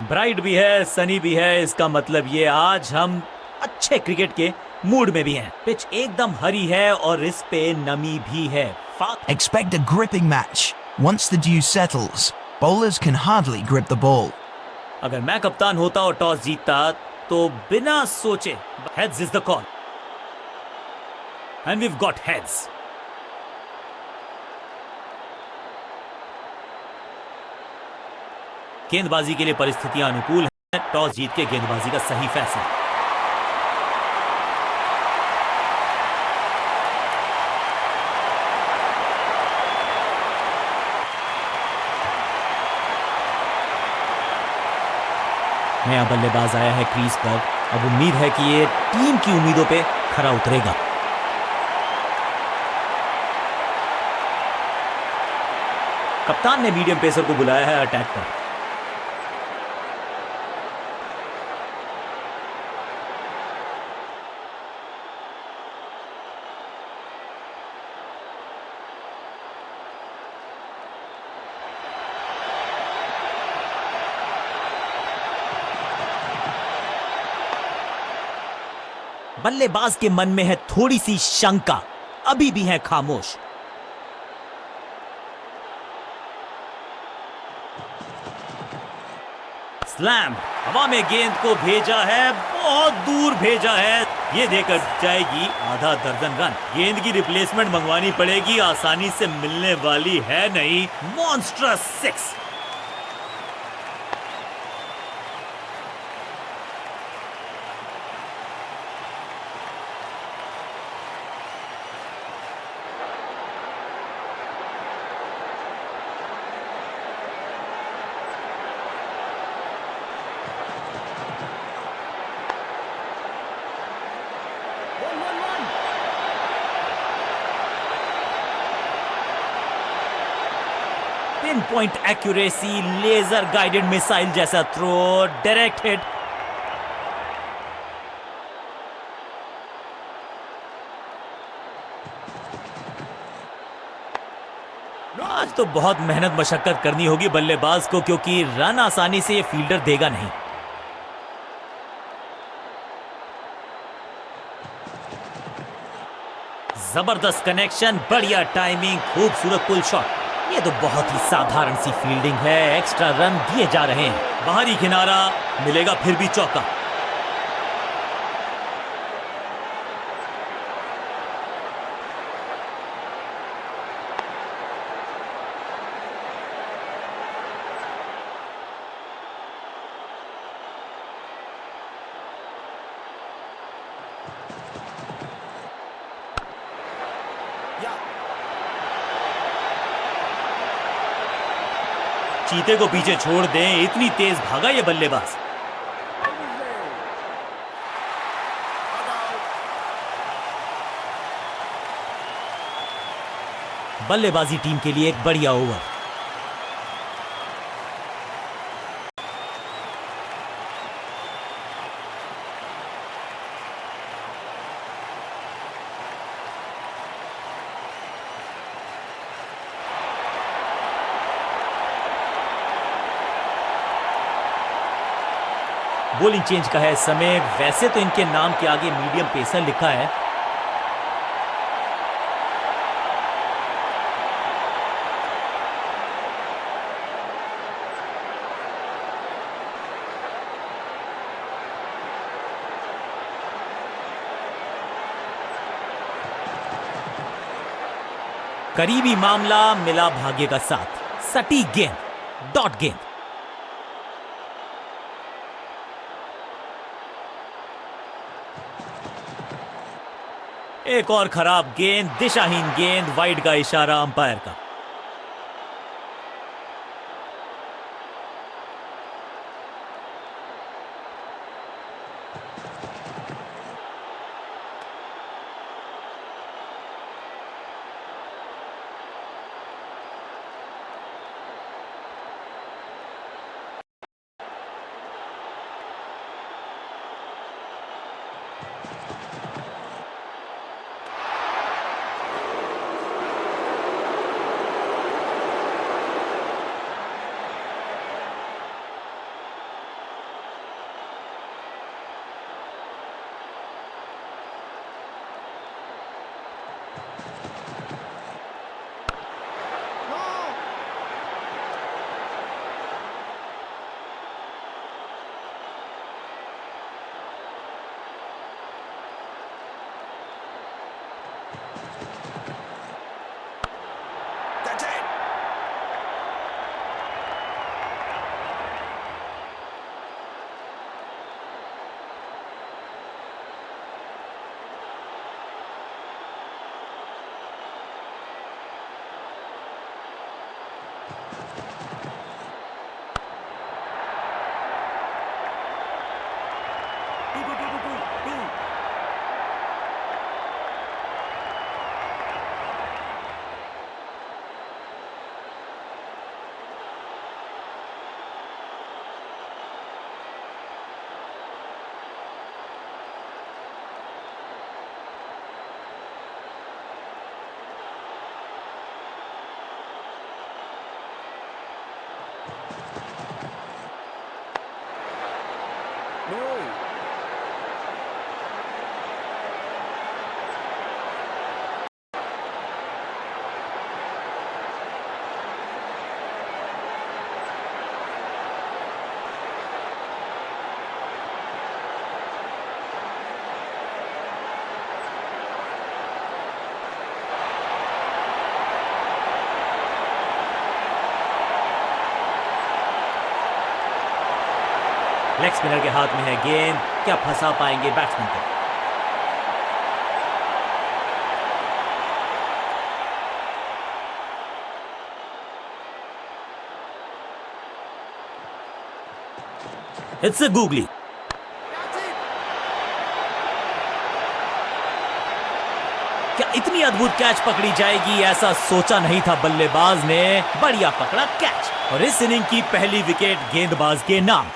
Bright भी है, सनी भी है, इसका मतलब ये आज हम अच्छे क्रिकेट के मूड में भी हैं। पिच एकदम हरी है और इस पे नमी भी है। Expect a gripping match. Once the dew settles, bowlers can hardly grip the ball. अगर मैं कप्तान होता और टॉस जीतता तो बिना सोचे heads is the call and we have got heads. गेंदबाजी के लिए परिस्थितियां अनुकूल हैं। टॉस जीत के गेंदबाजी का सही फैसला। नया बल्लेबाज आया है क्रीज पर। अब उम्मीद है कि ये टीम की उम्मीदों पे खरा उतरेगा। कप्तान ने मीडियम पेसर को बुलाया है अटैक पर। बल्लेबाज के मन में है थोड़ी सी शंका, अभी भी है खामोश। स्लैम, हवा में गेंद को भेजा है, बहुत दूर भेजा है। ये देकर जाएगी आधा दर्जन रन। गेंद की रिप्लेसमेंट मंगवानी पड़ेगी, आसानी से मिलने वाली है नहीं। Monstrous 6। Pin point accuracy, laser guided missile जैसा थ्रो, डायरेक्ट हिट। आज तो बहुत मेहनत मशक्कत करनी होगी बल्लेबाज को, क्योंकि रन आसानी से ये फील्डर देगा नहीं। जबरदस्त कनेक्शन, बढ़िया टाइमिंग, खूबसूरत पुल शॉट। ये तो बहुत ही साधारण सी फील्डिंग है। एक्स्ट्रा रन दिए जा रहे हैं। बाहरी किनारा मिलेगा, फिर भी चौका। चीते को पीछे छोड़ दें, इतनी तेज भागा ये बल्लेबाज। बल्लेबाजी टीम के लिए एक बढ़िया ओवर। बॉलिंग चेंज का है समय। वैसे तो इनके नाम के आगे मीडियम पेसर लिखा है। करीबी मामला, मिला भाग्य का साथ। सटीक गेंद, डॉट गेंद। एक और खराब गेंद, दिशाहीन गेंद, वाइड का इशारा अंपायर का। लेग स्पिनर के हाथ में है गेंद, क्या फंसा पाएंगे बैट्समैन को? It's a googly. क्या इतनी अद्भुत कैच पकड़ी जाएगी, ऐसा सोचा नहीं था बल्लेबाज ने। बढ़िया पकड़ा कैच और इस इनिंग की पहली विकेट गेंदबाज के नाम।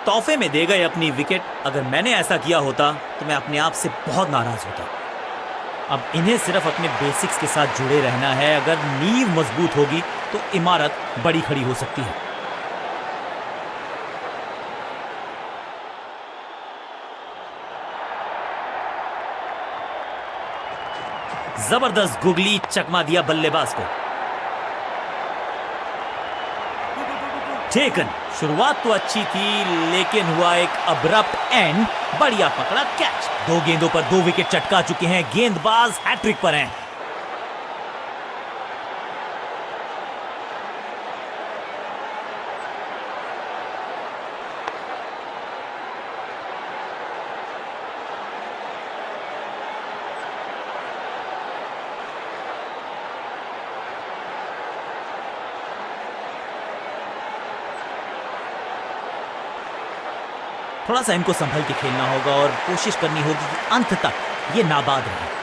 तोहफे में दे गए अपनी विकेट। अगर मैंने ऐसा किया होता तो मैं अपने आप से बहुत नाराज होता। अब इन्हें सिर्फ अपने बेसिक्स के साथ जुड़े रहना है। अगर नींव मजबूत होगी तो इमारत बड़ी खड़ी हो सकती है। जबरदस्त गुगली, चकमा दिया बल्लेबाज को। टेकन। शुरुआत तो अच्छी थी लेकिन हुआ एक अब्रप्ट एंड। बढ़िया पकड़ा कैच। 2 गेंदों पर 2 विकेट चटका चुके हैं गेंदबाज, हैट्रिक पर हैं। थोड़ा सा इनको संभल के खेलना होगा और कोशिश करनी होगी कि अंत तक ये नाबाद रहे।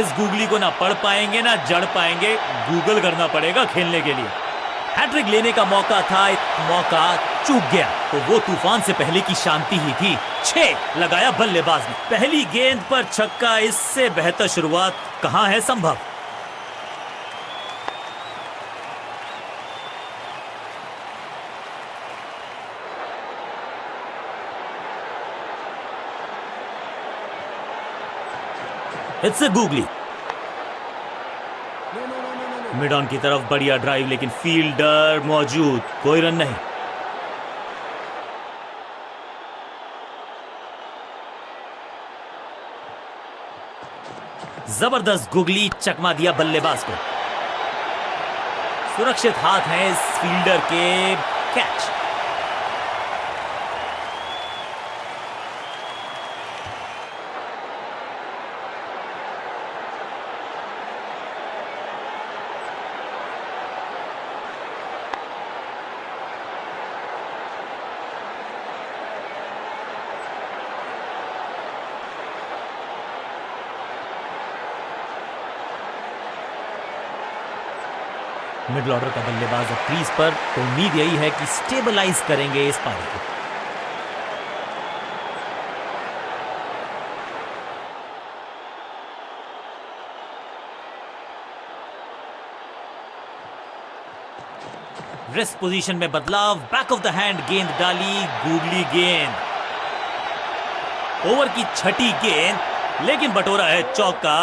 इस गूगली को ना पढ़ पाएंगे ना जड़ पाएंगे, गूगल करना पड़ेगा खेलने के लिए। हैट्रिक लेने का मौका था, मौका चूक गया तो वो तूफान से पहले की शांति ही थी। 6 लगाया बल्लेबाज ने। पहली गेंद पर छक्का, इससे बेहतर शुरुआत कहां है संभव। It's a googly. Mid on की तरफ बढ़िया ड्राइव लेकिन फील्डर मौजूद, कोई रन नहीं। जबरदस्त गुगली, चकमा दिया बल्लेबाज को। सुरक्षित हाथ है इस फील्डर के, कैच। मिडल ऑर्डर का बल्लेबाज अब क्रीज पर, तो उम्मीद यही है कि स्टेबलाइज करेंगे इस पारी को। रेस्ट पोजीशन में बदलाव, बैक ऑफ द हैंड गेंद डाली, गूगली गेंद। ओवर की 6ठी गेंद लेकिन बटोरा है चौका।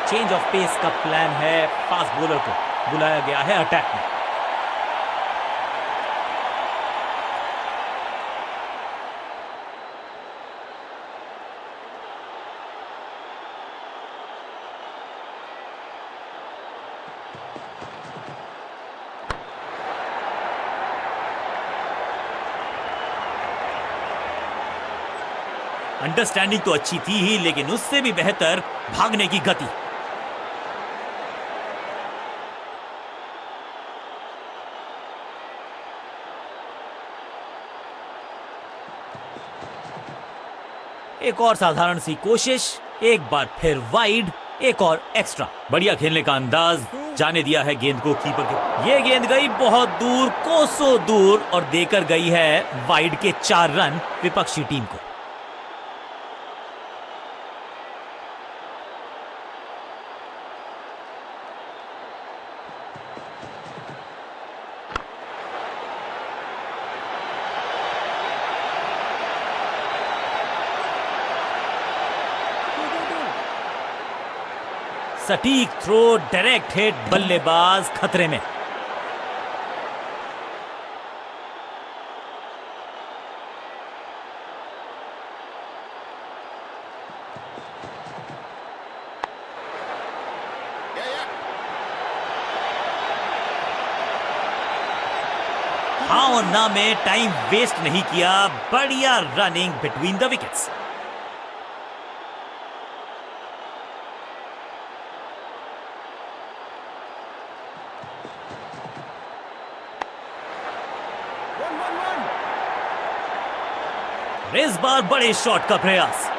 चेंज ऑफ पेस का प्लान है, फास्ट बॉलर को बुलाया गया है अटैक में। अंडरस्टैंडिंग तो अच्छी थी ही, लेकिन उससे भी बेहतर भागने की गति। एक और साधारण सी कोशिश, एक बार फिर वाइड, एक और एक्स्ट्रा। बढ़िया खेलने का अंदाज, जाने दिया है गेंद को कीपर के। ये गेंद गई बहुत दूर, कोसों दूर, और देकर गई है वाइड के 4 रन विपक्षी टीम को। सटीक थ्रो, डायरेक्ट हिट, बल्लेबाज खतरे में। हाँ और ना में टाइम वेस्ट नहीं किया, बढ़िया रनिंग बिटवीन द विकेट्स। इस बार बड़े शॉट का प्रयास।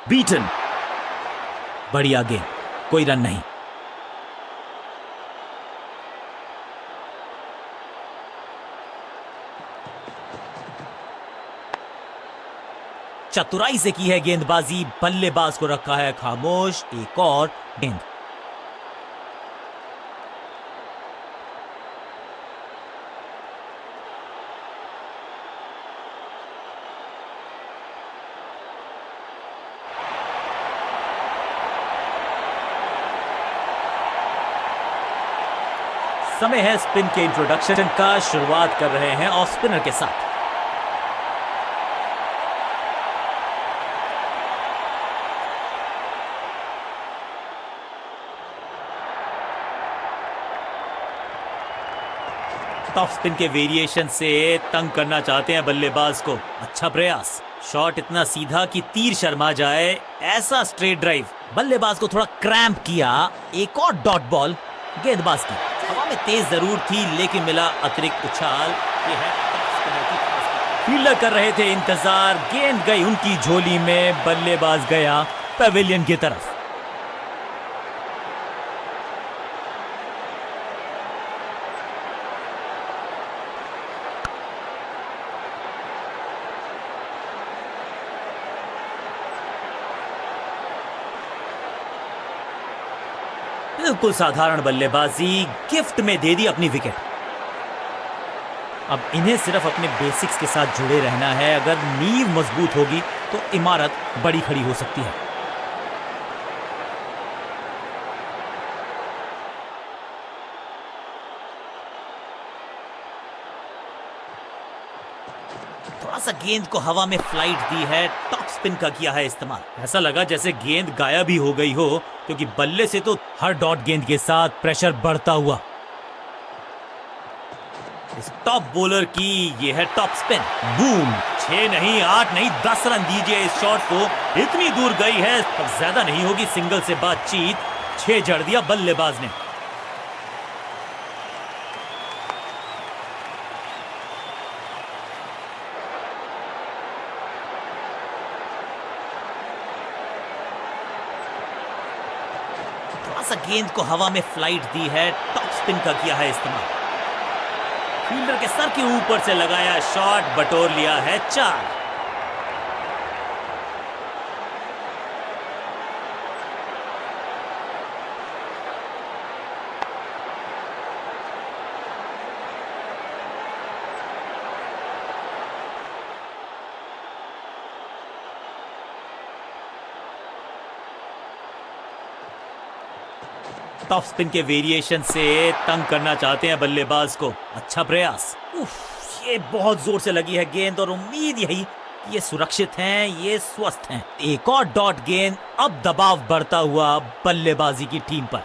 बीटन, बढ़िया गेंद, कोई रन नहीं। चतुराई से की है गेंदबाजी, बल्लेबाज को रखा है खामोश। एक और गेंद। समय है स्पिन के इंट्रोडक्शन का। शुरुआत कर रहे हैं ऑफ स्पिनर के साथ। टॉप स्पिन के वेरिएशन से तंग करना चाहते हैं बल्लेबाज को। अच्छा प्रयास। शॉट इतना सीधा कि तीर शर्मा जाए, ऐसा स्ट्रेट ड्राइव। बल्लेबाज को थोड़ा क्रैम्प किया। एक और डॉट बॉल गेंदबाज की। हवा में तेज जरूर थी, लेकिन मिला अतिरिक्त उछाल। ये है फील्डर कर रहे थे इंतजार। गेंद गई उनकी झोली में, बल्लेबाज गया पवेलियन की तरफ। बिल्कुल साधारण बल्लेबाजी, गिफ्ट में दे दी अपनी विकेट। अब इन्हें सिर्फ अपने बेसिक्स के साथ जुड़े रहना है। अगर नींव मजबूत होगी तो इमारत बड़ी खड़ी हो सकती है। थोड़ा सा गेंद को हवा में फ्लाइट दी है, टॉप स्पिन का किया है इस्तेमाल। ऐसा लगा जैसे गेंद गायब ही हो गई हो, क्योंकि बल्ले से तो हर डॉट गेंद के साथ प्रेशर बढ़ता हुआ। इस टॉप बॉलर की ये है टॉप स्पिन। बूम। 6 नहीं, 8 नहीं, 10 रन दीजिए इस शॉट को। इतनी दूर गई है, अब ज्यादा नहीं होगी सिंगल से बातचीत। 6 जड़ दिया बल्लेबाज ने। गेंद को हवा में फ्लाइट दी है, टॉप स्पिन का किया है इस्तेमाल। फील्डर के सर के ऊपर से लगाया शॉट, बटोर लिया है 4। टॉप स्पिन के वेरिएशन से तंग करना चाहते हैं बल्लेबाज को। अच्छा प्रयास। ये बहुत जोर से लगी है गेंद और उम्मीद यही कि ये सुरक्षित हैं, ये स्वस्थ हैं। एक और डॉट गेंद, अब दबाव बढ़ता हुआ बल्लेबाजी की टीम पर।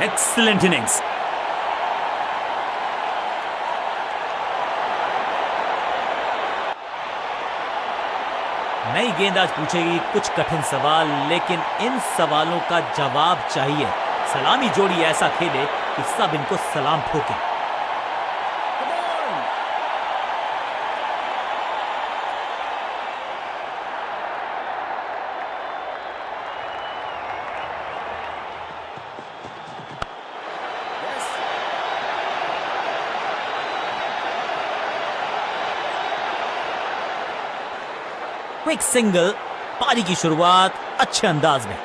Excellent innings. नई गेंदबाज पूछेगी कुछ कठिन सवाल, लेकिन इन सवालों का जवाब चाहिए। सलामी जोड़ी ऐसा खेले कि सब इनको सलाम ठोके। क्विक सिंगल, पारी की शुरुआत अच्छे अंदाज में।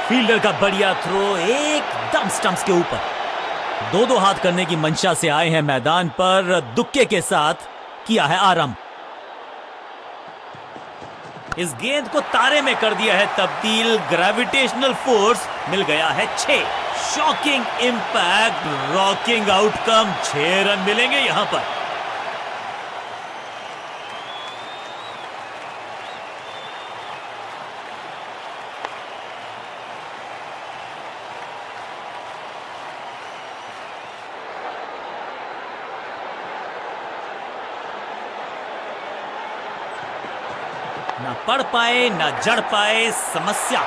फील्डर का बढ़िया थ्रो एकदम स्टंप्स के ऊपर। दो हाथ करने की मंशा से आए हैं मैदान पर, दुक्के के साथ किया है आरंभ। इस गेंद को तारे में कर दिया है तब्दील, ग्रेविटेशनल फोर्स मिल गया है 6। Shocking impact, rocking outcome, 6 run मिलेंगे यहां पर। ना पढ़ पाए ना जड़ पाए, समस्या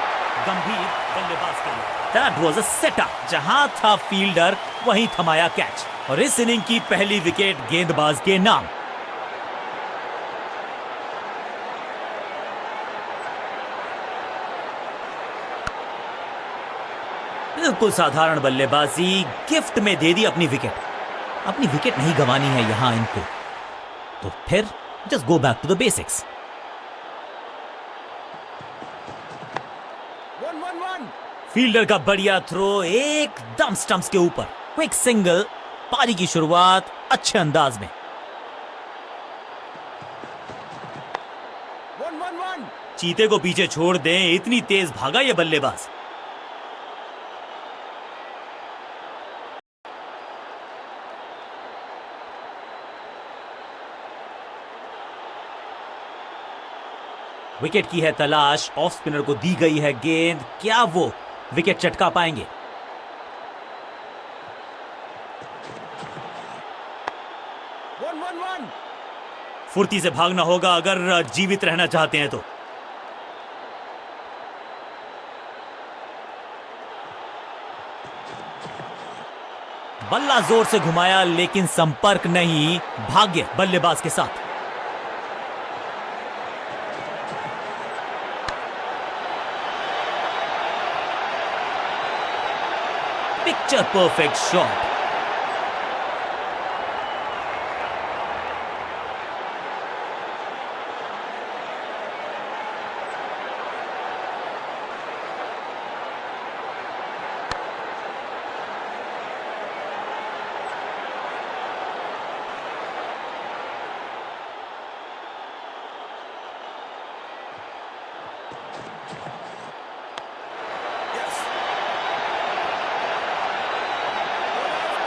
गंभीर बल्लेबाज के लिए। दैट वाज अ सेटअप, जहां था फील्डर वहीं थमाया कैच, और इस इनिंग की पहली विकेट गेंदबाज के नाम। बिल्कुल साधारण बल्लेबाजी, गिफ्ट में दे दी अपनी विकेट। अपनी विकेट नहीं गंवानी है यहां इनको, तो फिर just go back to the basics. Fielder का बढ़िया थ्रो एकदम स्टंप्स के ऊपर। क्विक सिंगल, पारी की शुरुआत अच्छे अंदाज में। चीते को पीछे छोड़ दें, इतनी तेज भागा ये बल्लेबाज। विकेट की है तलाश, ऑफ स्पिनर को दी गई है गेंद, क्या वो विकेट चटका पाएंगे? फुर्ती से भागना होगा अगर जीवित रहना चाहते हैं तो। बल्ला जोर से घुमाया लेकिन संपर्क नहीं, भाग्य बल्लेबाज के साथ। Picture perfect shot.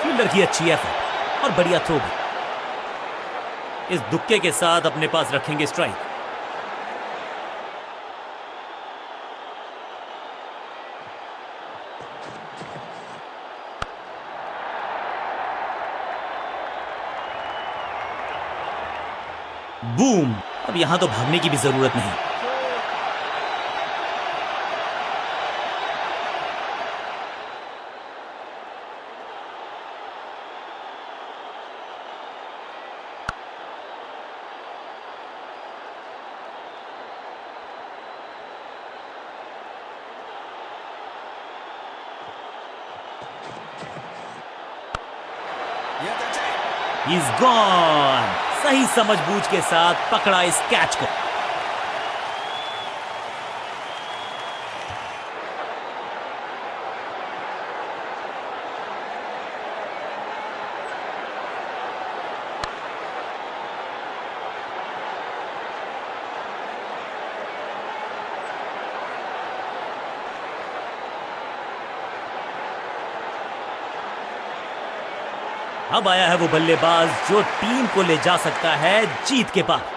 फील्डर की अच्छी एफर्ट और बढ़िया थ्रो भी। इस दुक्के के साथ अपने पास रखेंगे स्ट्राइक। बूम, अब यहां तो भागने की भी जरूरत नहीं। He's gone. सही समझबूझ के साथ पकड़ा इस कैच को। अब आया है वो बल्लेबाज जो टीम को ले जा सकता है जीत के पार।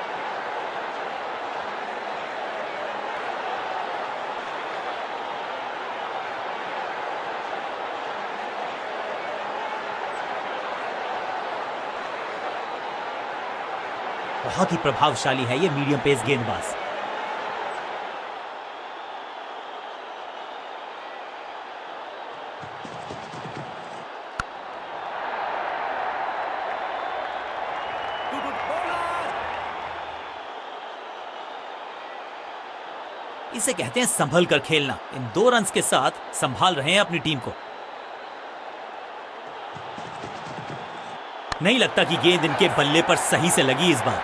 बहुत ही प्रभावशाली है ये मीडियम पेस गेंदबाज। इसे कहते हैं संभल कर खेलना। इन 2 रन्स के साथ संभाल रहे हैं अपनी टीम को। नहीं लगता कि गेंद इनके बल्ले पर सही से लगी इस बार।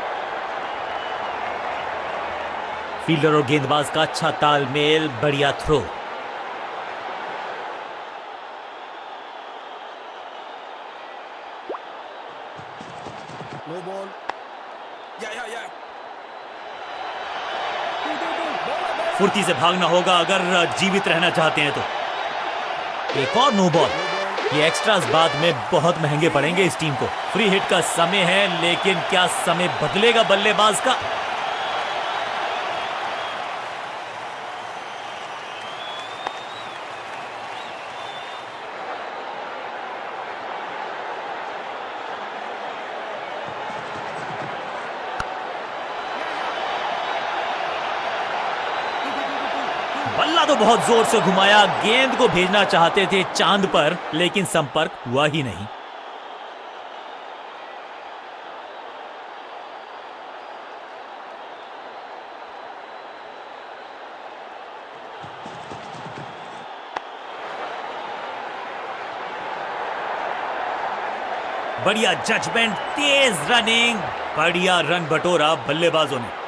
फील्डर और गेंदबाज का अच्छा तालमेल, बढ़िया थ्रो। No ball. फुर्ती से भागना होगा अगर जीवित रहना चाहते हैं तो। एक और नो बॉल। ये एक्स्ट्रास बाद में बहुत महंगे पड़ेंगे इस टीम को। फ्री हिट का समय है, लेकिन क्या समय बदलेगा बल्लेबाज का? बल्ला तो बहुत जोर से घुमाया, गेंद को भेजना चाहते थे चांद पर, लेकिन संपर्क हुआ ही नहीं। बढ़िया जजमेंट, तेज रनिंग, बढ़िया रन बटोरा बल्लेबाजों ने।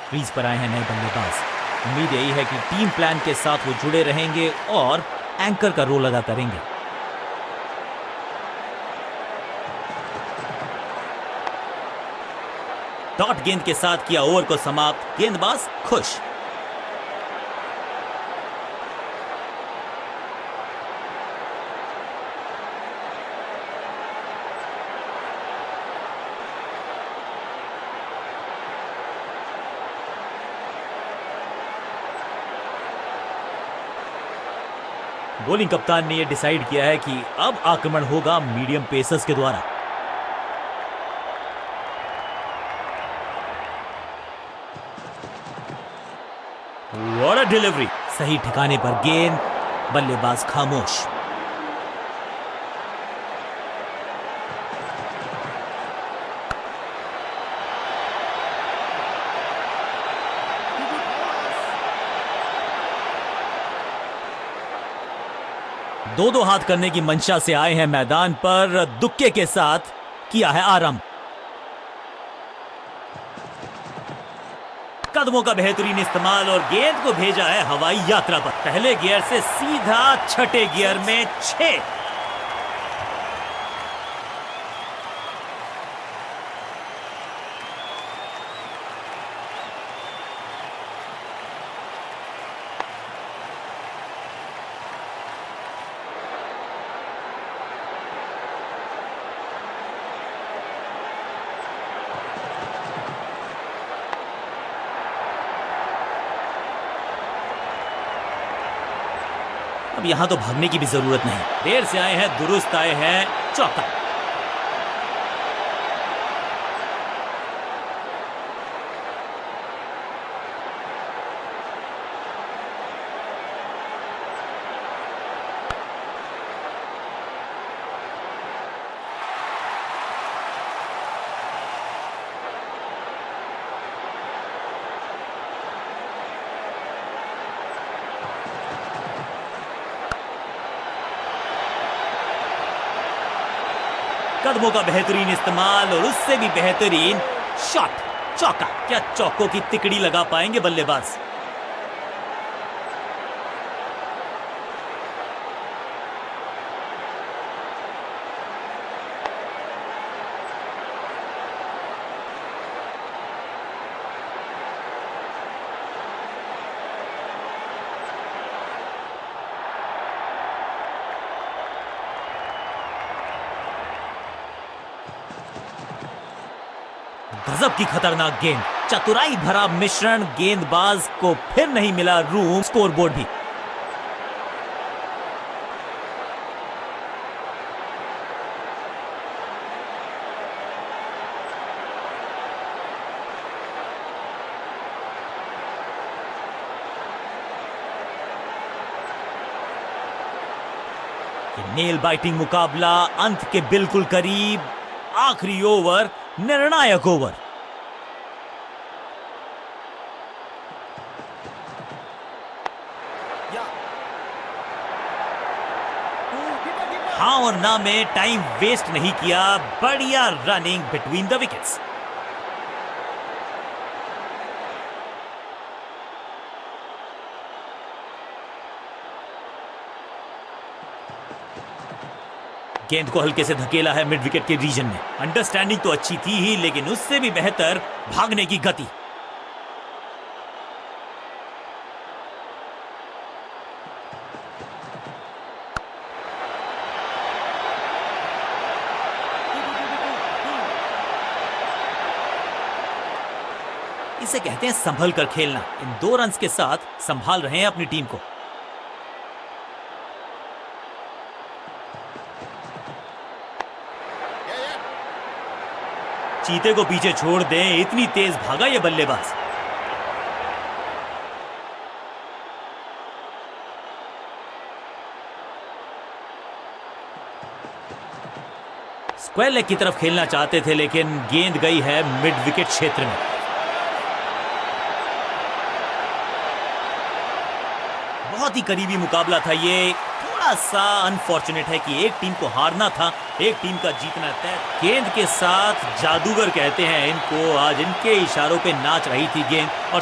क्रीज पर आए हैं नए बल्लेबाज। उम्मीद यही है कि टीम प्लान के साथ वो जुड़े रहेंगे और एंकर का रोल अदा करेंगे। डॉट गेंद के साथ किया ओवर को समाप्त, गेंदबाज खुश। बॉलिंग कप्तान ने यह डिसाइड किया है कि अब आक्रमण होगा मीडियम पेसर्स के द्वारा। What a delivery! सही ठिकाने पर गेंद, बल्लेबाज खामोश। दो हाथ करने की मंशा से आए हैं मैदान पर, दुक्के के साथ किया है आरंभ। कदमों का बेहतरीन इस्तेमाल और गेंद को भेजा है हवाई यात्रा पर। पहले गियर से सीधा छठे गियर में 6। अब यहां तो भागने की भी जरूरत नहीं। देर से आए हैं, दुरुस्त आए हैं, चौका। कदमों का बेहतरीन इस्तेमाल और उससे भी बेहतरीन शॉट, चौका। क्या चौकों की तिकड़ी लगा पाएंगे बल्लेबाज? गजब की खतरनाक गेंद, चतुराई भरा मिश्रण। गेंदबाज को फिर नहीं मिला रूम। स्कोरबोर्ड भी। नेल बाइटिंग मुकाबला अंत के बिल्कुल करीब। आखिरी ओवर, निर्णायक ओवर। Yeah. हाँ और ना में टाइम वेस्ट नहीं किया। बढ़िया रनिंग बिटवीन द विकेट्स। गेंद को हल्के से धकेला है मिड विकेट के रीजन में। अंडरस्टैंडिंग तो अच्छी थी ही, लेकिन उससे भी बेहतर भागने की गति। इसे कहते हैं संभल कर खेलना। इन 2 रन्स के साथ संभाल रहे हैं अपनी टीम को। चीते को पीछे छोड़ दें, इतनी तेज भागा ये बल्लेबाज। स्क्वायर लेग की तरफ खेलना चाहते थे, लेकिन गेंद गई है मिड विकेट क्षेत्र में। बहुत ही करीबी मुकाबला था ये। थोड़ा सा अनफॉर्चुनेट है कि एक टीम को हारना था, एक टीम का जीतना तय। गेंद के साथ जादूगर कहते हैं इनको। आज इनके इशारों पे नाच रही थी गेंद और